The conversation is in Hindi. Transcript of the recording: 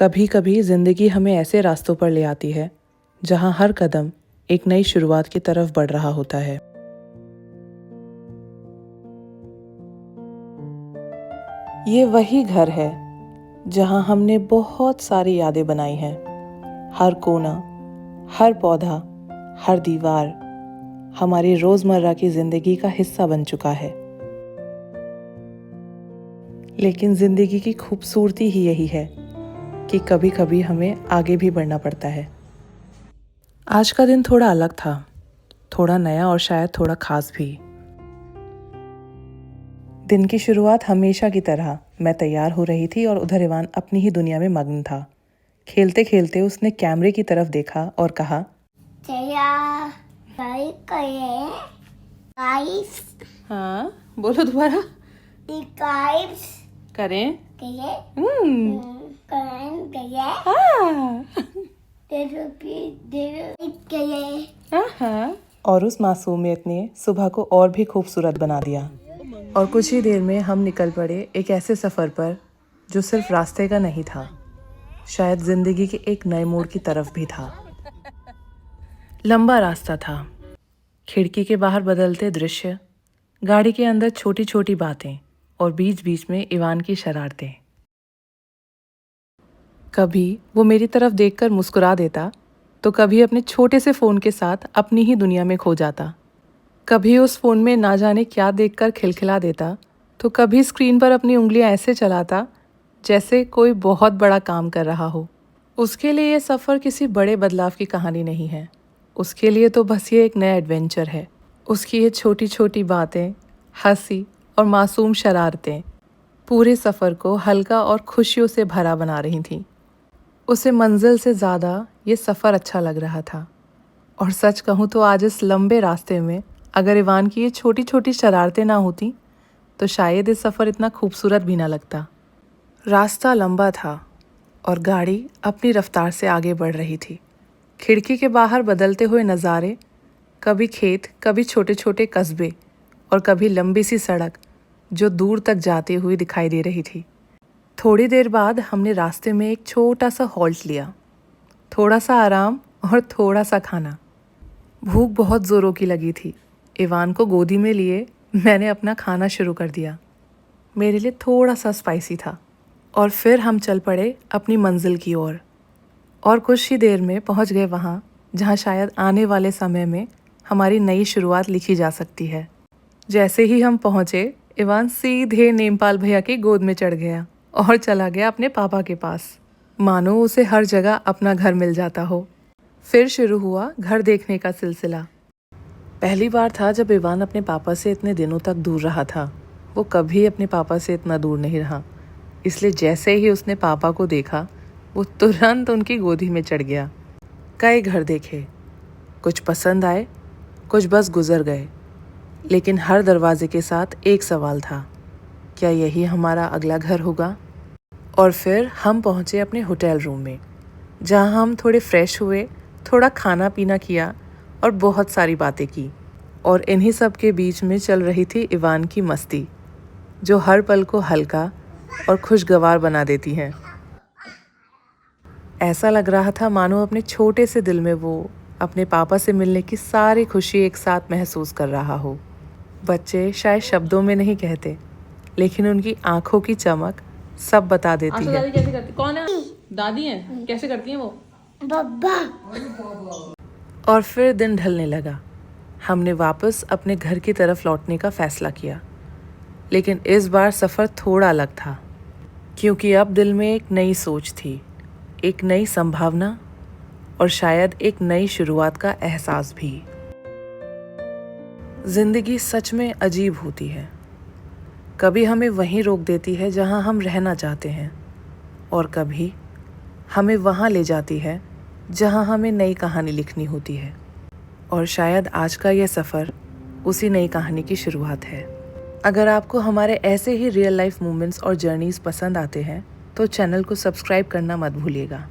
कभी कभी ज़िंदगी हमें ऐसे रास्तों पर ले आती है जहां हर कदम एक नई शुरुआत की तरफ बढ़ रहा होता है। ये वही घर है जहां हमने बहुत सारी यादें बनाई हैं। हर कोना, हर पौधा, हर दीवार हमारी रोज़मर्रा की ज़िंदगी का हिस्सा बन चुका है। लेकिन ज़िंदगी की खूबसूरती ही यही है कि कभी कभी हमें आगे भी बढ़ना पड़ता है। आज का दिन थोड़ा अलग था, थोड़ा नया और शायद थोड़ा खास भी। दिन की शुरुआत हमेशा की तरह मैं तैयार हो रही थी और उधर इवान अपनी ही दुनिया में मग्न था। खेलते खेलते उसने कैमरे की तरफ देखा और कहा, हाँ बोलो दोबारा। करें? हाँ। और उस मासूमियत ने सुबह को और भी खूबसूरत बना दिया। और कुछ ही देर में हम निकल पड़े एक ऐसे सफ़र पर जो सिर्फ रास्ते का नहीं था, शायद ज़िंदगी के एक नए मोड़ की तरफ भी था। लंबा रास्ता था, खिड़की के बाहर बदलते दृश्य, गाड़ी के अंदर छोटी छोटी बातें और बीच बीच में इवान की शरारतें। कभी वो मेरी तरफ देखकर मुस्कुरा देता तो कभी अपने छोटे से फ़ोन के साथ अपनी ही दुनिया में खो जाता। कभी उस फ़ोन में ना जाने क्या देखकर खिलखिला देता तो कभी स्क्रीन पर अपनी उंगलियां ऐसे चलाता जैसे कोई बहुत बड़ा काम कर रहा हो। उसके लिए ये सफ़र किसी बड़े बदलाव की कहानी नहीं है। उसके लिए तो बस ये एक नया एडवेंचर है। उसकी ये छोटी छोटी बातें, हंसी और मासूम शरारतें पूरे सफ़र को हल्का और खुशियों से भरा बना रही थीं। उसे मंजिल से ज़्यादा ये सफ़र अच्छा लग रहा था। और सच कहूँ तो आज इस लंबे रास्ते में अगर इवान की ये छोटी छोटी शरारतें ना होती तो शायद ये सफ़र इतना खूबसूरत भी ना लगता। रास्ता लंबा था और गाड़ी अपनी रफ्तार से आगे बढ़ रही थी। खिड़की के बाहर बदलते हुए नज़ारे, कभी खेत, कभी छोटे छोटे कस्बे और कभी लंबी सी सड़क जो दूर तक जाती हुई दिखाई दे रही थी। थोड़ी देर बाद हमने रास्ते में एक छोटा सा हॉल्ट लिया। थोड़ा सा आराम और थोड़ा सा खाना। भूख बहुत ज़ोरों की लगी थी। इवान को गोदी में लिए मैंने अपना खाना शुरू कर दिया। मेरे लिए थोड़ा सा स्पाइसी था। और फिर हम चल पड़े अपनी मंजिल की ओर और कुछ ही देर में पहुंच गए वहां जहां शायद आने वाले समय में हमारी नई शुरुआत लिखी जा सकती है। जैसे ही हम पहुंचे, इवान सीधे नेमपाल भैया की गोद में चढ़ गया और चला गया अपने पापा के पास, मानो उसे हर जगह अपना घर मिल जाता हो। फिर शुरू हुआ घर देखने का सिलसिला। पहली बार था जब इवान अपने पापा से इतने दिनों तक दूर रहा था। वो कभी अपने पापा से इतना दूर नहीं रहा, इसलिए जैसे ही उसने पापा को देखा वो तुरंत उनकी गोदी में चढ़ गया। कई घर देखे, कुछ पसंद आए, कुछ बस गुजर गए, लेकिन हर दरवाजे के साथ एक सवाल था, क्या यही हमारा अगला घर होगा? और फिर हम पहुंचे अपने होटल रूम में, जहां हम थोड़े फ्रेश हुए, थोड़ा खाना पीना किया और बहुत सारी बातें की। और इन्हीं सब के बीच में चल रही थी इवान की मस्ती, जो हर पल को हल्का और खुशगवार बना देती है। ऐसा लग रहा था मानो अपने छोटे से दिल में वो अपने पापा से मिलने की सारी खुशी एक साथ महसूस कर रहा हो। बच्चे शायद शब्दों में नहीं कहते, लेकिन उनकी आंखों की चमक सब बता देती है। दादी कैसे करती? कौन है? दादी हैं? कैसे करती हैं वो? बब्बा। और फिर दिन ढलने लगा। हमने वापस अपने घर की तरफ लौटने का फैसला किया, लेकिन इस बार सफ़र थोड़ा अलग था, क्योंकि अब दिल में एक नई सोच थी, एक नई संभावना और शायद एक नई शुरुआत का एहसास भी। जिंदगी सच में अजीब होती है। कभी हमें वहीं रोक देती है जहां हम रहना चाहते हैं, और कभी हमें वहां ले जाती है जहां हमें नई कहानी लिखनी होती है। और शायद आज का यह सफ़र उसी नई कहानी की शुरुआत है। अगर आपको हमारे ऐसे ही रियल लाइफ मोमेंट्स और जर्नीज़ पसंद आते हैं तो चैनल को सब्सक्राइब करना मत भूलिएगा।